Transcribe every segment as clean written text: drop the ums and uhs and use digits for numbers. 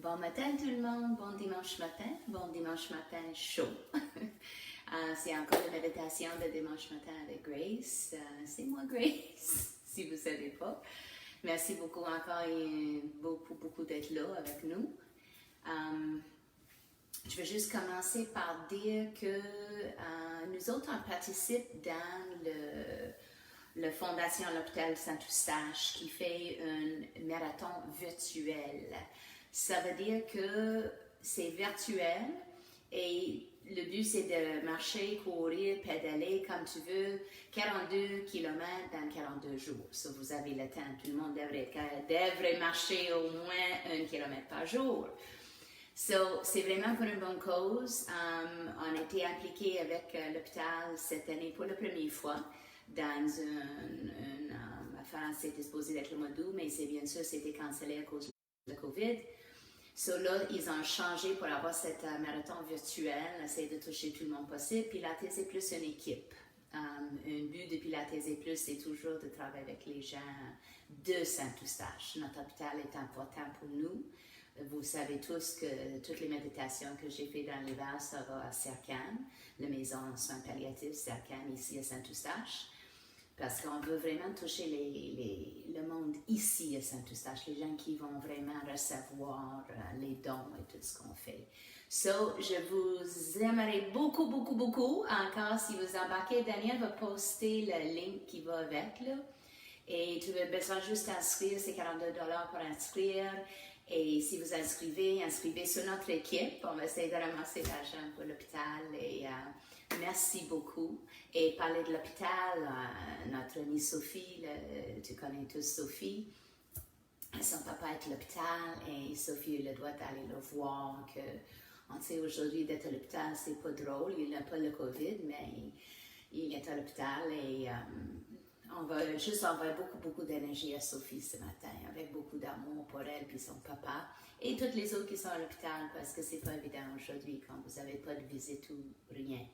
Bon matin tout le monde, bon dimanche matin chaud. C'est encore une méditation de dimanche matin avec Grace. C'est moi Grace, si vous ne savez pas. Merci beaucoup encore et beaucoup d'être là avec nous. Je vais juste commencer par dire que nous autres, on participe dans la Fondation L'Hôpital Saint-Eustache qui fait un marathon virtuel. Ça veut dire que c'est virtuel et le but c'est de marcher, courir, pédaler comme tu veux, 42 km dans 42 jours. Si vous avez le temps, tout le monde devrait marcher au moins 1 km par jour. C'est vraiment pour une bonne cause. On a été impliqué avec l'hôpital cette année pour la première fois dans une affaire, c'était supposé être le mois d'août, mais bien sûr, c'était cancellé à cause de la COVID. Là, ils ont changé pour avoir cette marathon virtuel, essayer de toucher tout le monde possible. Pilates et Plus, une équipe. Un but de Pilates et Plus, c'est toujours de travailler avec les gens de Saint-Eustache. Notre hôpital est important pour nous. Vous savez tous que toutes les méditations que j'ai faites dans l'hiver, ça va à Sercan, la maison de soins palliatifs Sercan, ici à Saint-Eustache. Parce qu'on veut vraiment toucher le monde ici à Saint-Eustache, les gens qui vont vraiment recevoir les dons et tout ce qu'on fait. Je vous aimerais beaucoup encore si vous embarquez. Daniel va poster le link qui va avec, là. Et tu as besoin juste d'inscrire, c'est 42$ pour inscrire. Et si vous inscrivez sur notre équipe. On va essayer de ramasser l'argent pour l'hôpital. Et merci beaucoup. Et parler de l'hôpital, notre amie Sophie, tu connais tous Sophie. Son papa est à l'hôpital et Sophie a le droit d'aller le voir. On sait aujourd'hui d'être à l'hôpital, c'est pas drôle. Il n'a pas le COVID, mais il est à l'hôpital et on va juste envoyer beaucoup d'énergie à Sophie ce matin, avec beaucoup d'amour pour elle et son papa, et toutes les autres qui sont à l'hôpital, parce que c'est pas évident aujourd'hui quand vous n'avez pas de visite ou rien.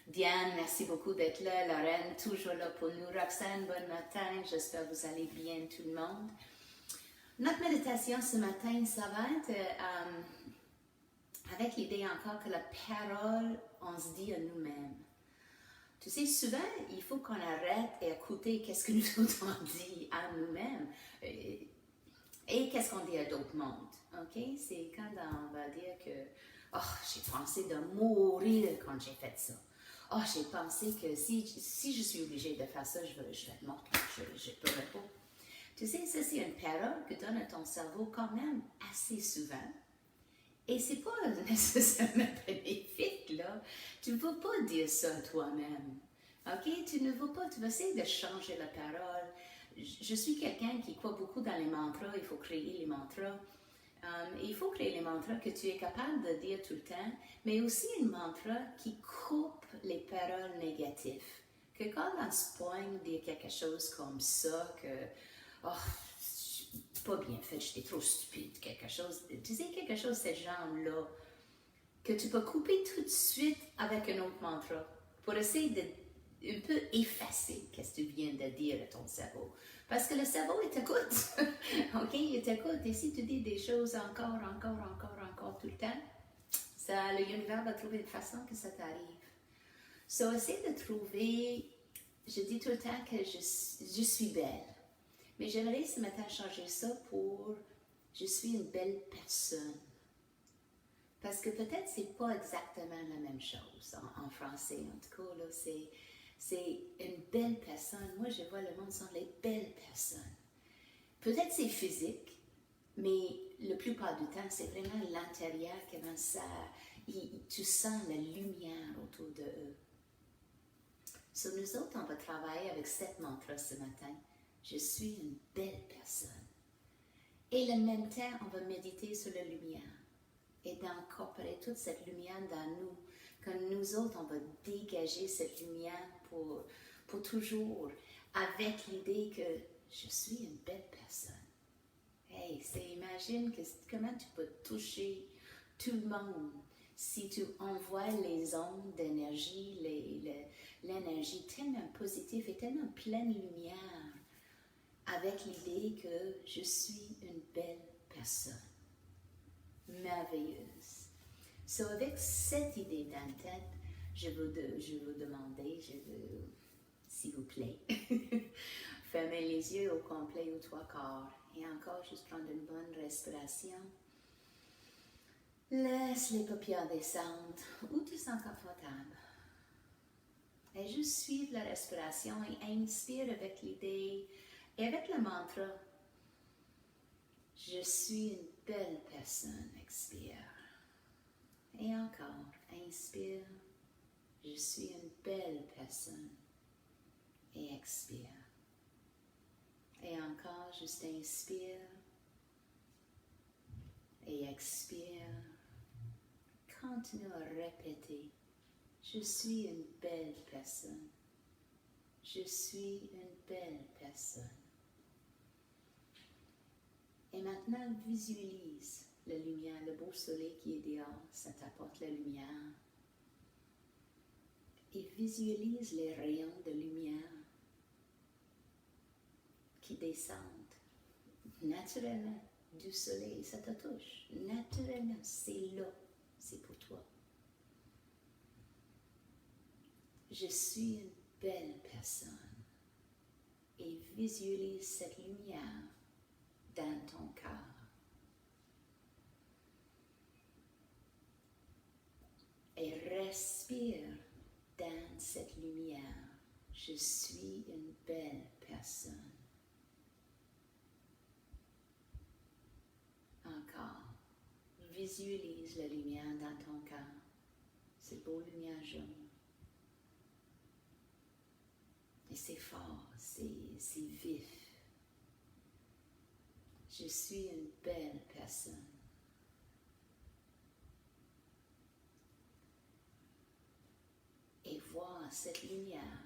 Diane, merci beaucoup d'être là. Lorraine, toujours là pour nous. Roxane, bon matin. J'espère que vous allez bien tout le monde. Notre méditation ce matin, ça va être avec l'idée encore que la parole, on se dit à nous-mêmes. Tu sais, souvent, il faut qu'on arrête et écouter qu'est-ce que nous autres on dit à nous-mêmes et qu'est-ce qu'on dit à d'autres mondes. OK? C'est quand on va dire que « Oh, j'ai pensé de mourir quand j'ai fait ça. Oh, j'ai pensé que si je suis obligée de faire ça, je vais être morte. Je ne pourrais pas. » Tu sais, ça, c'est une parole que donne à ton cerveau quand même assez souvent. Et c'est pas nécessairement bénéfique, là. Tu ne vas pas dire ça à toi-même. OK? Tu ne vas pas, tu vas essayer de changer la parole. Je suis quelqu'un qui croit beaucoup dans les mantras. Il faut créer les mantras. Il faut créer les mantras que tu es capable de dire tout le temps, mais aussi un mantra qui coupe les paroles négatives. Que quand on se poigne dire quelque chose comme ça, que « Oh, pas bien fait, j'étais trop stupide, quelque chose. » Tu sais, quelque chose de ce genre-là, que tu peux couper tout de suite avec un autre mantra pour essayer de un peu effacer ce que tu viens de dire à ton cerveau. Parce que le cerveau, il t'écoute. OK, il t'écoute. Et si tu dis des choses encore tout le temps, l'univers va trouver une façon que ça t'arrive. Essaye de trouver, je dis tout le temps que je suis belle. Mais j'aimerais ce matin changer ça pour « je suis une belle personne ». Parce que peut-être c'est pas exactement la même chose en français. En tout cas, là, c'est une belle personne. Moi, je vois le monde sont les belles personnes. Peut-être c'est physique, mais la plupart du temps, c'est vraiment l'intérieur comment ça, tu sens la lumière autour de eux. Nous autres, on va travailler avec 7 mantras ce matin. Je suis une belle personne. Et en même temps, on va méditer sur la lumière et d'incorporer toute cette lumière dans nous. Quand nous autres, on va dégager cette lumière pour toujours, avec l'idée que je suis une belle personne. Hey, imagine comment tu peux toucher tout le monde si tu envoies les ondes d'énergie, l'énergie tellement positive et tellement pleine de lumière, avec l'idée que je suis une belle personne. merveilleuse. So, avec cette idée dans la tête, je veux demander, s'il vous plaît, fermez les yeux au complet aux 3/4 et encore juste prendre une bonne respiration. Laisse les paupières descendre où tu te sens confortable. Et juste suivre la respiration et inspire avec l'idée et avec le mantra. Je suis une belle personne, expire. Et encore, inspire. Je suis une belle personne. Et expire. Et encore, juste inspire. Et expire. Continue à répéter. Je suis une belle personne. Je suis une belle personne. Et maintenant, visualise la lumière, le beau soleil qui est dehors, ça t'apporte la lumière. Et visualise les rayons de lumière qui descendent naturellement du soleil, ça te touche. Naturellement, c'est là, c'est pour toi. Je suis une belle personne. Et visualise cette lumière dans ton cœur. Et respire dans cette lumière. Je suis une belle personne. Encore. Visualise la lumière dans ton cœur. C'est beau lumière jaune. Et c'est fort, c'est vif. Je suis une belle personne. Et vois cette lumière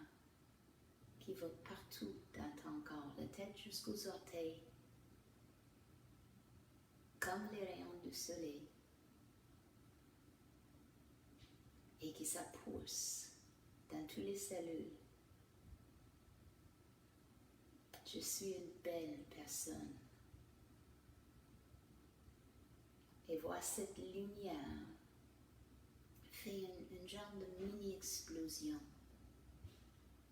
qui va partout dans ton corps, la tête jusqu'aux orteils, comme les rayons du soleil, et qui ça pousse dans toutes les cellules. Je suis une belle personne. Et vois cette lumière fait une genre de mini-explosion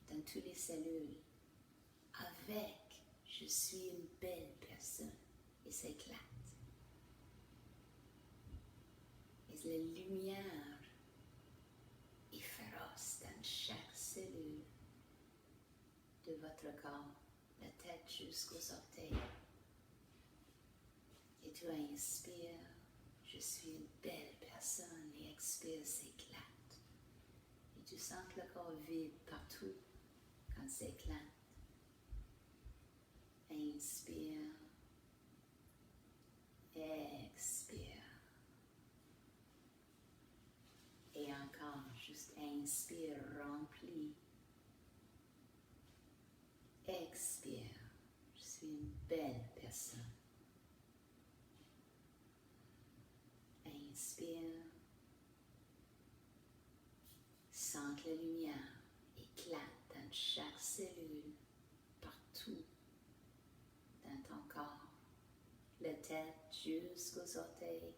dans toutes les cellules. Avec, je suis une belle personne. Et ça éclate. Et la lumière est féroce dans chaque cellule de votre corps, la tête jusqu'aux orteils. Et tu inspires, je suis une belle personne, et expire, s'éclate. Et tu sens que le corps vide partout quand ça éclate. Inspire, expire. Et encore, juste inspire, remplis. Expire, je suis une belle personne. Inspire. Sens que la lumière éclate dans chaque cellule, partout dans ton corps. La tête jusqu'aux orteils.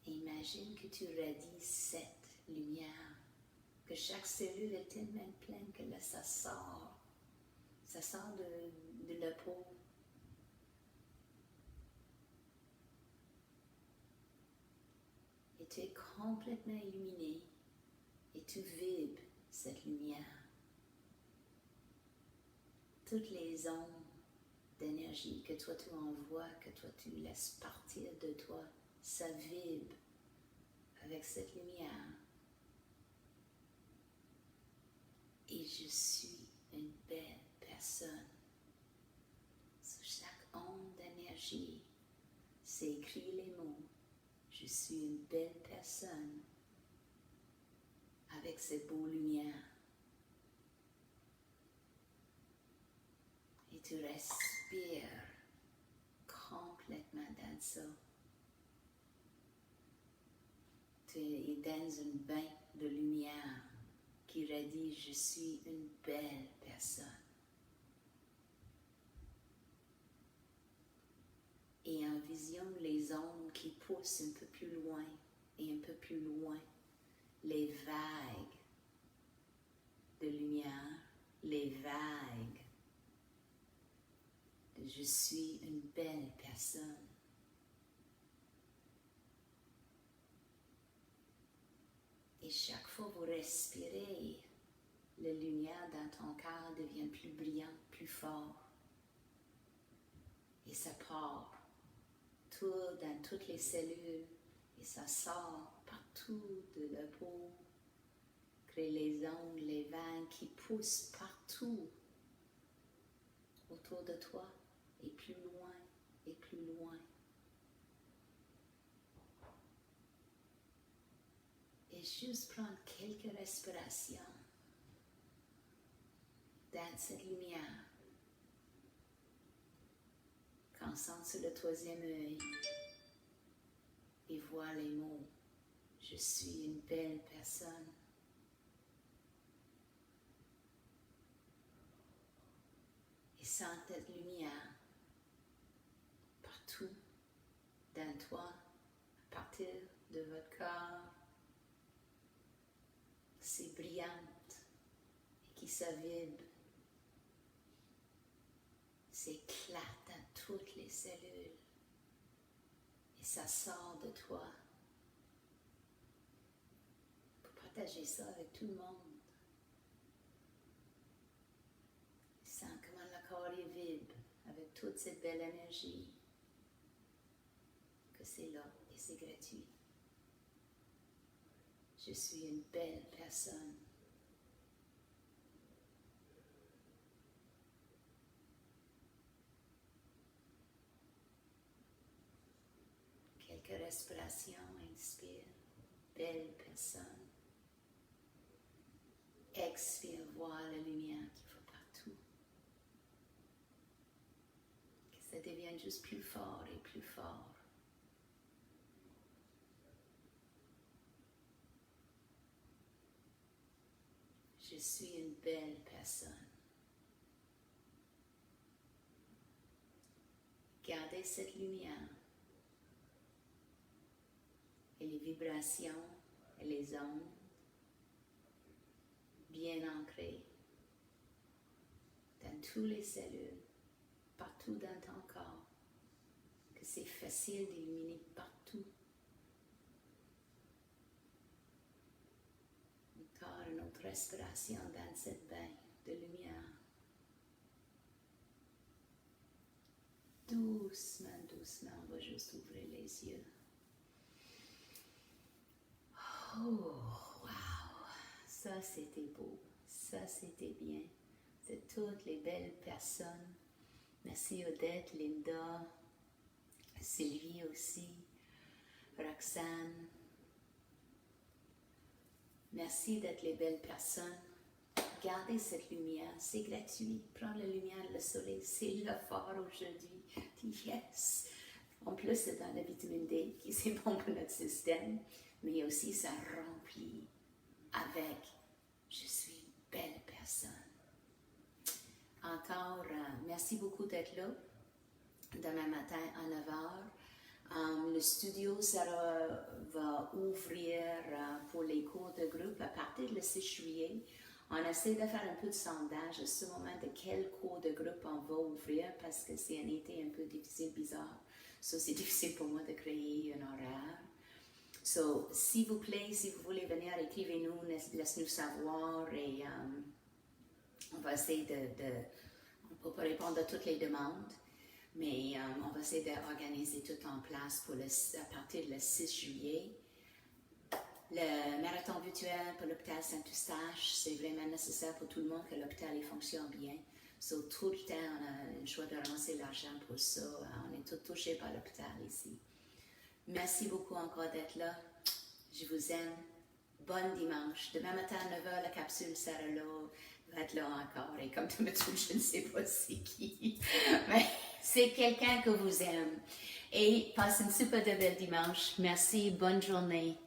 Imagine que tu radies cette lumière, que chaque cellule est tellement pleine que là ça sort de la peau. Et tu es complètement illuminé et tu vibres cette lumière. Toutes les ondes d'énergie que toi tu envoies, que toi tu laisses partir de toi, ça vibre avec cette lumière. Et je suis une belle personne. Sur chaque onde d'énergie, c'est écrit les mots. Je suis une belle personne avec cette beaux lumières. Et tu respires complètement dans ça. Tu es dans un bain de lumière qui radie, je suis une belle personne. vision les ondes qui poussent un peu plus loin et un peu plus loin. Les vagues de lumière, les vagues de je suis une belle personne. Et chaque fois que vous respirez, la lumière dans ton cœur devient plus brillante, plus fort. Et ça part tout dans toutes les cellules et ça sort partout de la peau, crée les ondes, les vagues qui poussent partout autour de toi et plus loin et plus loin. Et juste prendre quelques respirations dans cette lumière. Concentre sur le troisième œil et vois les mots. Je suis une belle personne. Et sens cette lumière partout dans toi, à partir de votre corps. C'est brillante et qui se vibre. S'éclate dans toutes les cellules et ça sort de toi. Pour partager ça avec tout le monde. Sens comment le corps y vibre avec toute cette belle énergie. Que c'est là et c'est gratuit. Je suis une belle personne. Quelques respirations, inspire, belle personne. Expire, vois la lumière qui va partout. Que ça devienne juste plus fort et plus fort. Je suis une belle personne. Gardez cette lumière et les vibrations et les ondes bien ancrées dans toutes les cellules, partout dans ton corps, que c'est facile d'illuminer partout. Encore une autre respiration dans cette bain de lumière. Doucement, doucement, on va juste ouvrir les yeux. Oh, wow! Ça, c'était beau. Ça, c'était bien. C'est toutes les belles personnes. Merci Odette, Linda, Sylvie aussi, Roxane. Merci d'être les belles personnes. Gardez cette lumière, c'est gratuit. Prends la lumière, le soleil, c'est le fort aujourd'hui. Dis yes. En plus, c'est dans la vitamine D qui c'est bon pour notre système, mais aussi ça remplit avec je suis une belle personne. Encore, merci beaucoup d'être là. Demain matin à 9h. Le studio va ouvrir pour les cours de groupe à partir du 6 juillet. On essaie de faire un peu de sondage à ce moment de quel cours de groupe on va ouvrir parce que c'est un été un peu difficile, bizarre. So, c'est difficile pour moi de créer un horaire. So, s'il vous plaît, si vous voulez venir, écrivez-nous, laissez-nous savoir et on va essayer on ne peut pas répondre à toutes les demandes, mais on va essayer d'organiser tout en place à partir du 6 juillet. Le marathon virtuel pour l'hôpital Saint-Eustache, c'est vraiment nécessaire pour tout le monde que l'hôpital fonctionne bien. So, tout le temps, on a le choix de ramasser l'argent pour ça. On est tous touchés par l'hôpital ici. Merci beaucoup encore d'être là. Je vous aime. Bon dimanche. Demain matin à 9h, la capsule sera là, va être là encore. Et comme d'habitude, je ne sais pas c'est qui. Mais c'est quelqu'un que vous aimez. Et passez une super belle dimanche. Merci. Bonne journée.